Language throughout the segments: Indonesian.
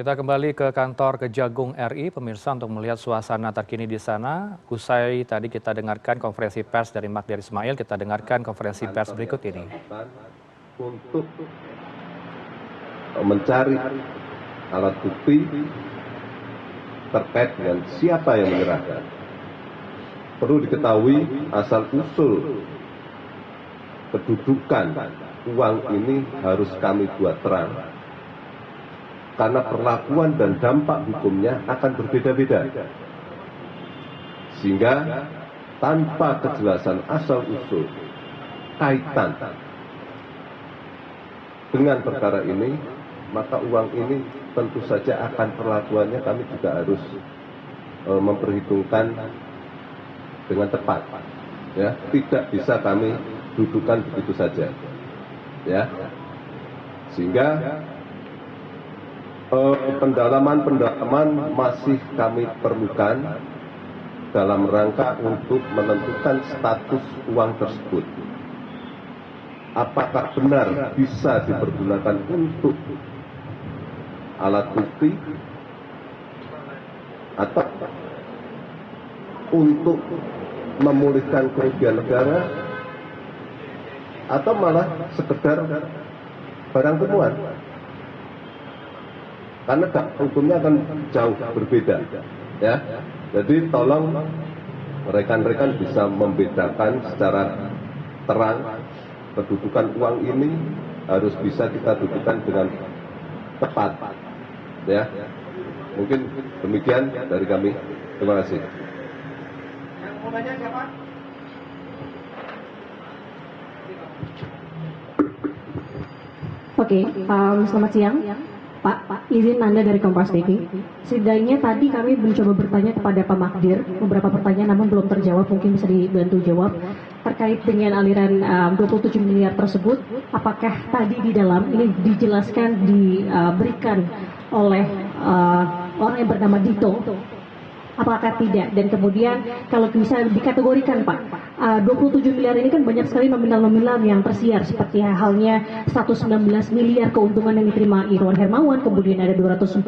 Kita kembali ke kantor Kejagung RI, pemirsa, untuk melihat suasana terkini di sana. Usai tadi kita dengarkan konferensi pers dari Magdir Ismail, kita dengarkan konferensi pers berikut ini. Untuk mencari alat bukti terkait dengan siapa yang menyerahkan. Perlu diketahui asal-usul kedudukan uang ini harus kami buat terang. Karena perlakuan dan dampak hukumnya akan berbeda-beda. Sehingga tanpa kejelasan asal-usul kaitan dengan perkara ini, maka uang ini tentu saja akan perlakuannya kami juga harus memperhitungkan dengan tepat. Ya, tidak bisa kami dudukan begitu saja. Ya. Sehingga pendalaman masih kami perlukan dalam rangka untuk menentukan status uang tersebut. Apakah benar bisa dipergunakan untuk alat bukti atau untuk memulihkan kerugian negara atau malah sekedar barang temuan. Karena hukumnya akan jauh berbeda, ya. Jadi tolong rekan-rekan bisa membedakan secara terang kedudukan uang ini harus bisa kita dudukan dengan tepat, ya. Mungkin demikian dari kami. Terima kasih. Yang mau tanya siapa? Oke, selamat siang. Pak, izin Anda dari Kompas TV. Setidaknya tadi kami mencoba bertanya kepada Pak Magdir, beberapa pertanyaan namun belum terjawab, mungkin bisa dibantu jawab. Terkait dengan aliran 27 miliar tersebut, apakah tadi di dalam ini dijelaskan, diberikan oleh orang yang bernama Dito? Apakah tidak? Dan kemudian kalau bisa dikategorikan Pak, 27 miliar ini kan banyak sekali nominal-nominal yang tersiar, seperti halnya 119 miliar keuntungan yang diterima Irwan Hermawan, kemudian ada 243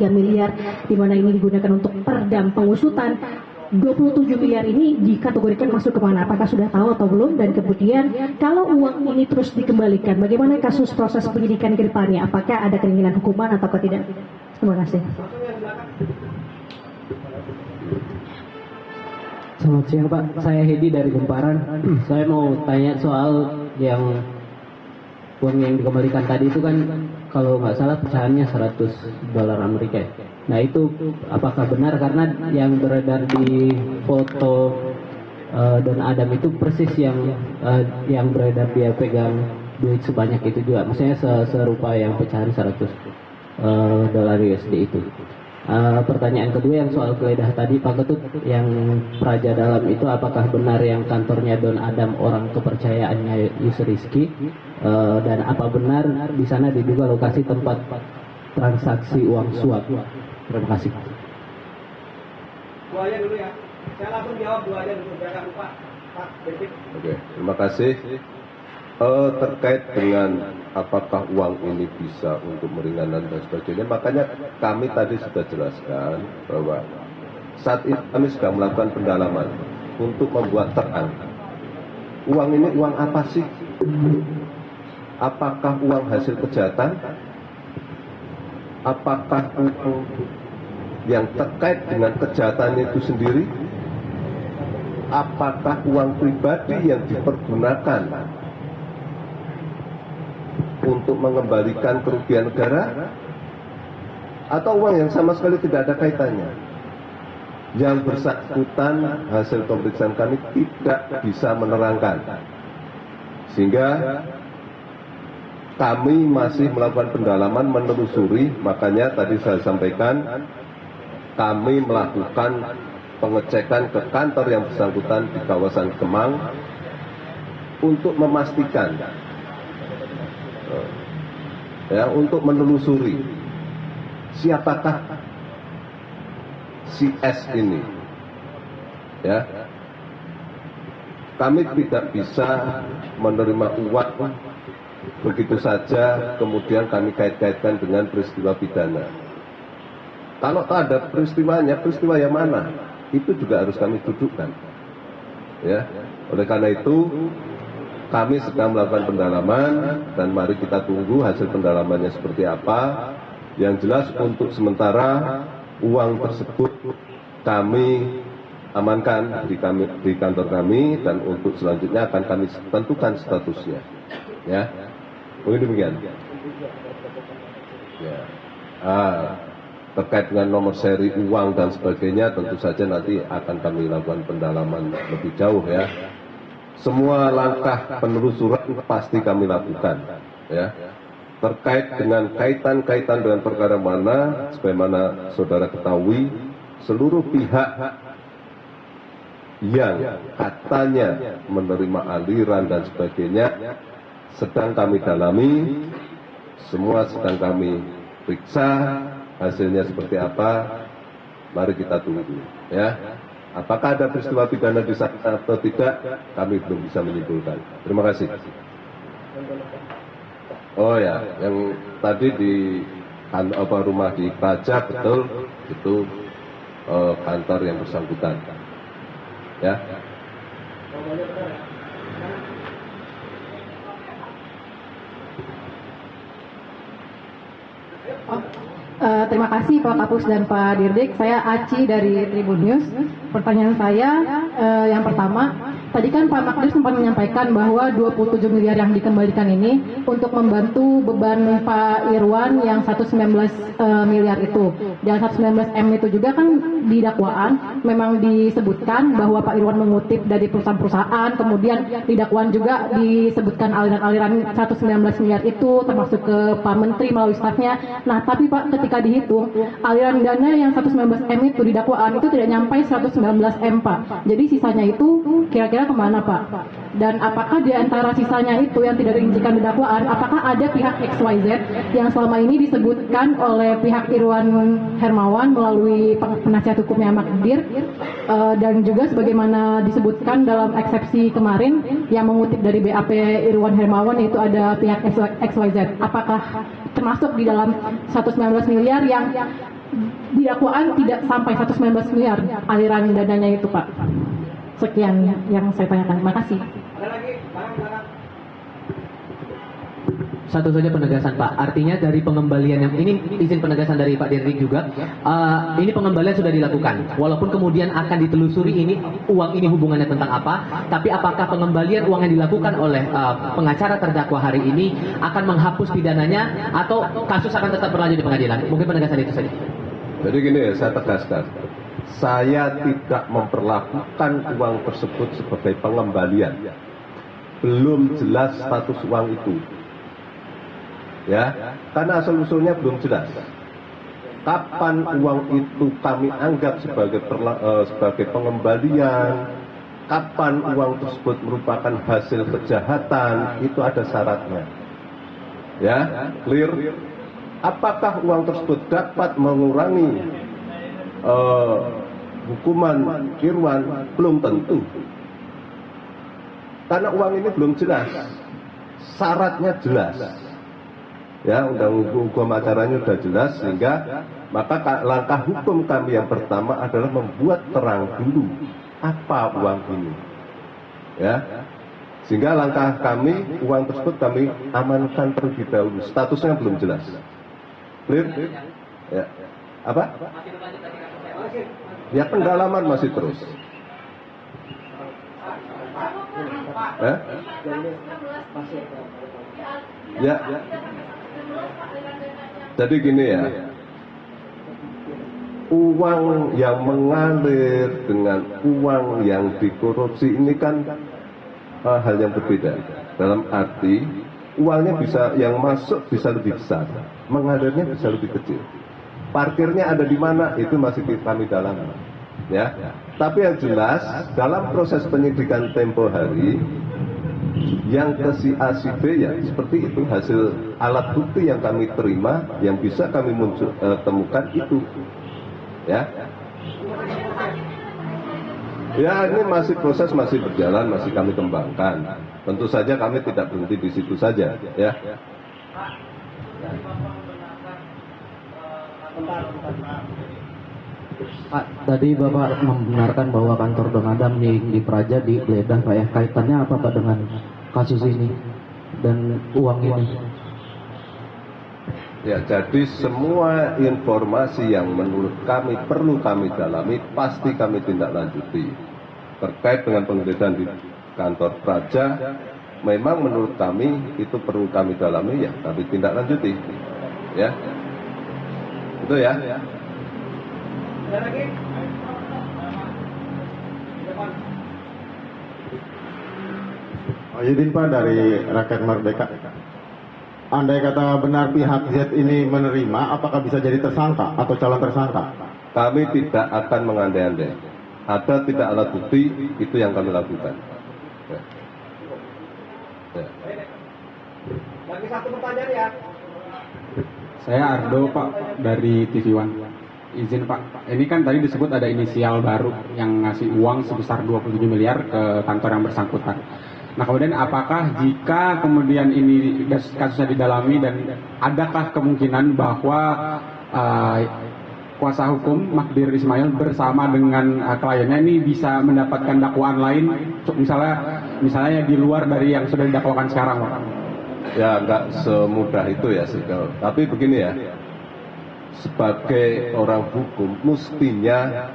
miliar di mana ini digunakan untuk perdam pengusutan. 27 miliar ini dikategorikan masuk kemana? Apakah sudah tahu atau belum? Dan kemudian kalau uang ini terus dikembalikan, bagaimana kasus proses penyidikan ke depannya? Apakah ada keinginan hukuman atau tidak? Terima kasih. Selamat siang Pak, saya Hedi dari Kumparan. Saya mau tanya soal yang uang yang dikembalikan tadi itu kan kalau nggak salah pecahannya 100 dolar Amerika. Nah itu apakah benar, karena yang beredar di foto Don Adam itu persis yang beredar dia pegang duit sebanyak itu juga. Maksudnya serupa yang pecahan 100 dolar USD itu. Pertanyaan kedua yang soal geledah tadi Pak Ketut, yang Praja Dalam itu apakah benar yang kantornya Don Adam orang kepercayaannya Yusri Rizky, dan apa benar di sana diduga lokasi tempat transaksi uang suap? Terima kasih. Dua aja dulu ya. Saya langsung jawab dua aja dulu, jangan lupa. Pak, David. Oke, terima kasih. Terkait dengan apakah uang ini bisa untuk meringankan dan sebagainya, makanya kami tadi sudah jelaskan bahwa saat ini kami sedang melakukan pendalaman untuk membuat terang uang ini uang apa sih? Apakah uang hasil kejahatan? Apakah uang yang terkait dengan kejahatan itu sendiri? Apakah uang pribadi yang dipergunakan untuk mengembalikan kerugian negara, atau uang yang sama sekali tidak ada kaitannya? Yang bersangkutan hasil pemeriksaan kami tidak bisa menerangkan, sehingga kami masih melakukan pendalaman, menelusuri. Makanya tadi saya sampaikan kami melakukan pengecekan ke kantor yang bersangkutan di kawasan Kemang untuk memastikan, ya, untuk menelusuri siapakah si S ini, ya. Kami tidak bisa menerima uang begitu saja kemudian kami kait-kaitkan dengan peristiwa pidana. Kalau ada peristiwanya, peristiwa yang mana? Itu juga harus kami dudukkan. Ya, oleh karena itu kami sedang melakukan pendalaman dan mari kita tunggu hasil pendalamannya seperti apa. Yang jelas untuk sementara uang tersebut kami amankan di kantor kami dan untuk selanjutnya akan kami tentukan statusnya. Ya, mungkin demikian. Ya. Terkait dengan nomor seri uang dan sebagainya tentu saja nanti akan kami lakukan pendalaman lebih jauh ya. Semua langkah penelusuran pasti kami lakukan ya. Terkait dengan kaitan-kaitan dengan perkara mana, sebagaimana saudara ketahui, seluruh pihak yang katanya menerima aliran dan sebagainya sedang kami dalami, semua sedang kami periksa, hasilnya seperti apa, mari kita tunggu ya. Apakah ada peristiwa pidana di sana atau tidak, kami belum bisa menyimpulkan. Terima kasih. Oh ya, yang tadi di rumah di Praja, betul, itu kantor yang bersangkutan. Ya. Terima kasih Pak Kapus dan Pak Dirdik. Saya Aci dari Tribun News. Pertanyaan saya yang pertama, tadi kan Pak Magdir sempat menyampaikan bahwa 27 miliar yang dikembalikan ini untuk membantu beban Pak Irwan yang 119 miliar itu. Dan 119 M itu juga kan di dakwaan memang disebutkan bahwa Pak Irwan mengutip dari perusahaan-perusahaan, kemudian di dakwaan juga disebutkan aliran-aliran 119 miliar itu termasuk ke Pak Menteri melalui stafnya. Nah, tapi Pak, ketika dihitung aliran dana yang 119 M itu di dakwaan itu tidak nyampe 119 M Pak. Jadi sisanya itu kira-kira kemana Pak? Dan apakah di antara sisanya itu yang tidak dirincikan di dakwaan, apakah ada pihak XYZ yang selama ini disebutkan oleh pihak Irwan Hermawan melalui penasihat hukumnya Magdir, dan juga sebagaimana disebutkan dalam eksepsi kemarin yang mengutip dari BAP Irwan Hermawan, yaitu ada pihak XYZ. Apakah termasuk di dalam 119 miliar yang di dakwaan tidak sampai 119 miliar aliran dananya itu Pak? Sekian yang saya tanyakan. Terima kasih. Ada lagi, barang-barang. Satu saja penegasan Pak, artinya dari pengembalian yang ini izin penegasan dari Pak Dirdik juga, ini pengembalian sudah dilakukan, walaupun kemudian akan ditelusuri ini uang ini hubungannya tentang apa, tapi apakah pengembalian uang yang dilakukan oleh pengacara terdakwa hari ini akan menghapus pidananya atau kasus akan tetap berlanjut di pengadilan? Mungkin penegasan itu saja. Jadi gini ya, saya tegaskan, saya tidak memperlakukan uang tersebut sebagai pengembalian. Belum jelas status uang itu. Ya, karena asal-usulnya belum jelas. Kapan uang itu kami anggap sebagai pengembalian, kapan uang tersebut merupakan hasil kejahatan, itu ada syaratnya. Ya, clear. Apakah uang tersebut dapat mengurangi hukuman Irwan? Belum tentu. Karena uang ini belum jelas. Syaratnya jelas. Ya, undang-undang hukum acaranya sudah jelas, sehingga maka langkah hukum kami yang pertama adalah membuat terang dulu apa uang ini. Ya, sehingga langkah kami, uang tersebut kami amankan terlebih dahulu. Statusnya belum jelas. Clear? Ya. Apa? Ya, pendalaman masih terus. Ya. Jadi gini ya, uang yang mengalir dengan uang yang dikorupsi ini kan hal yang berbeda. Dalam arti uangnya bisa, yang masuk bisa lebih besar, mengalirnya bisa lebih kecil. Parkirnya ada di mana itu masih kami dalami. Ya, tapi yang jelas dalam proses penyidikan tempo hari, yang ke si A si B ya seperti itu, hasil alat bukti yang kami terima yang bisa kami temukan itu. Ya, ya ini masih proses, masih berjalan, masih kami kembangkan. Tentu saja kami tidak berhenti di situ saja. Ya. Pak, tadi Bapak membenarkan bahwa kantor Don Adam di Praja digeledah Pak ya. Kaitannya apa Pak dengan kasus ini dan uang ini? Ya, jadi semua informasi yang menurut kami perlu kami dalami, pasti kami tindak lanjuti. Terkait dengan penggeledahan di kantor Praja, memang menurut kami itu perlu kami dalami, ya kami tindak lanjuti. Ya, itu ya. Ada lagi? Depan. Izin Pak dari Rakyat Merdeka. Andai kata benar pihak Z ini menerima, apakah bisa jadi tersangka atau calon tersangka? Kami tidak akan mengandai-andai. Ada tidak alat bukti, itu yang kami lakukan. Ya. Ya. Lagi satu pertanyaan ya. Saya Ardo Pak dari TV One. Izin Pak, ini kan tadi disebut ada inisial baru yang ngasih uang sebesar 27 miliar ke kantor yang bersangkutan. Nah kemudian apakah jika kemudian ini kasusnya didalami dan adakah kemungkinan bahwa kuasa hukum Magdir Ismail bersama dengan kliennya ini bisa mendapatkan dakwaan lain, misalnya di luar dari yang sudah didakwakan sekarang Pak? Ya nggak semudah itu ya, tapi begini ya, sebagai orang hukum mestinya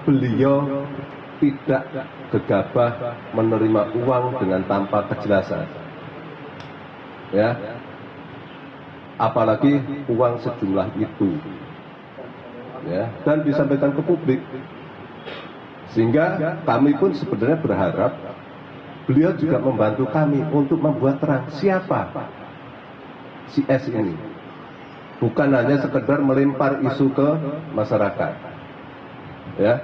beliau tidak gegabah menerima uang dengan tanpa kejelasan, ya, apalagi uang sejumlah itu, ya, dan disampaikan ke publik, sehingga kami pun sebenarnya berharap beliau juga membantu kami untuk membuat terang siapa si S ini, bukan hanya sekedar melempar isu ke masyarakat, ya.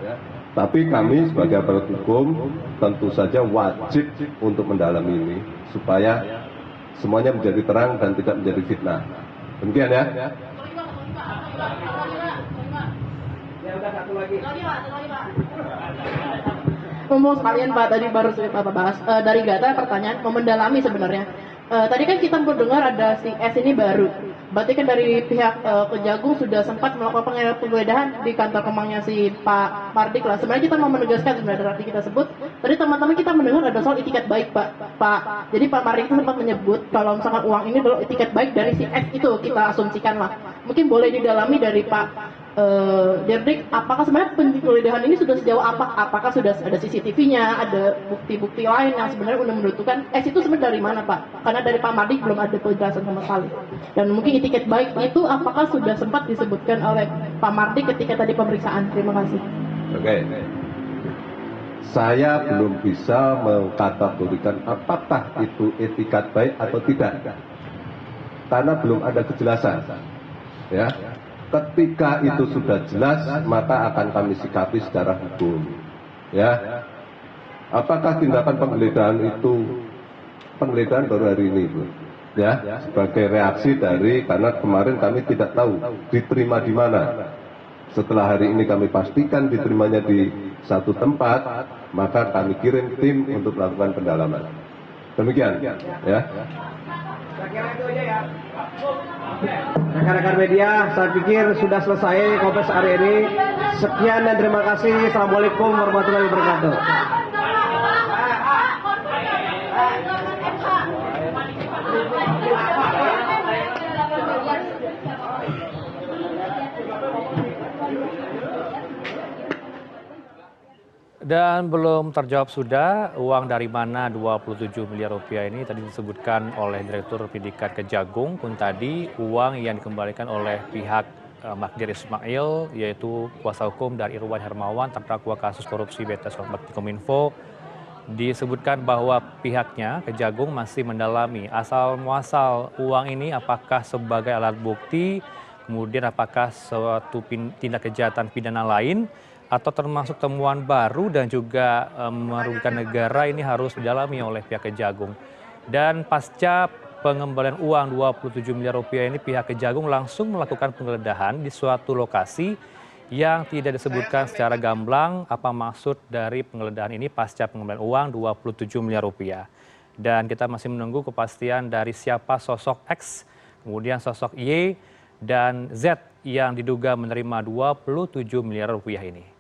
Tapi kami sebagai aparat hukum tentu saja wajib untuk mendalami ini supaya semuanya menjadi terang dan tidak menjadi fitnah. Demikian ya. Ya udah satu lagi. Ngomong sekalian Pak, tadi baru Bapak bahas dari Gata pertanyaan mau mendalami sebenarnya. Tadi kan kita mendengar ada si S ini baru. Berarti kan dari pihak Kejagung sudah sempat melakukan penggeledahan di kantor Kemangnya si Pak Mardik lah. Sebenarnya kita mau menegaskan sebenarnya dari kita sebut. Tadi teman-teman kita mendengar ada soal itikat baik Pak. Jadi Pak Mardik itu sempat menyebut kalau misalkan uang ini adalah itikat baik dari si S itu, kita asumsikan lah. Mungkin boleh didalami dari Pak Dirdik, apakah sebenarnya penggeledahan ini sudah sejauh apa? Apakah sudah ada CCTV-nya, ada bukti-bukti lain yang sebenarnya sudah menentukan S itu sebenarnya dari mana Pak? Karena dari Pak Mardik belum ada penjelasan sama sekali. Dan mungkin itikat baik itu apakah sudah sempat disebutkan oleh Pak Mardik ketika tadi pemeriksaan? Terima kasih. Oke. Saya belum bisa mengkategorikan apakah itu etikat baik atau tidak, karena belum ada kejelasan. Ya. Ketika itu sudah jelas, maka akan kami sikapi secara hukum. Ya, apakah tindakan penggeledahan itu penggeledahan baru hari ini, Bu? Ya, sebagai reaksi dari karena kemarin kami tidak tahu diterima di mana. Setelah hari ini kami pastikan diterimanya di satu tempat, maka kami kirim tim untuk melakukan pendalaman. Demikian, ya. Saya kira itu aja ya. Rekan-rekan media, saya pikir sudah selesai konferensi hari ini. Sekian dan terima kasih. Assalamualaikum warahmatullahi wabarakatuh. Dan belum terjawab sudah uang dari mana 27 miliar rupiah ini tadi disebutkan oleh Direktur Pendidikan Kejagung pun tadi uang yang dikembalikan oleh pihak Magdir Ismail yaitu kuasa hukum dari Irwan Hermawan terdakwa kasus korupsi BTS Bakti Kominfo disebutkan bahwa pihaknya Kejagung masih mendalami asal muasal uang ini apakah sebagai alat bukti kemudian apakah suatu tindak kejahatan pidana lain atau termasuk temuan baru dan juga merugikan negara ini harus didalami oleh pihak Kejagung. Dan pasca pengembalian uang 27 miliar rupiah ini pihak Kejagung langsung melakukan penggeledahan di suatu lokasi yang tidak disebutkan secara gamblang apa maksud dari penggeledahan ini pasca pengembalian uang 27 miliar rupiah. Dan kita masih menunggu kepastian dari siapa sosok X, kemudian sosok Y dan Z yang diduga menerima 27 miliar rupiah ini.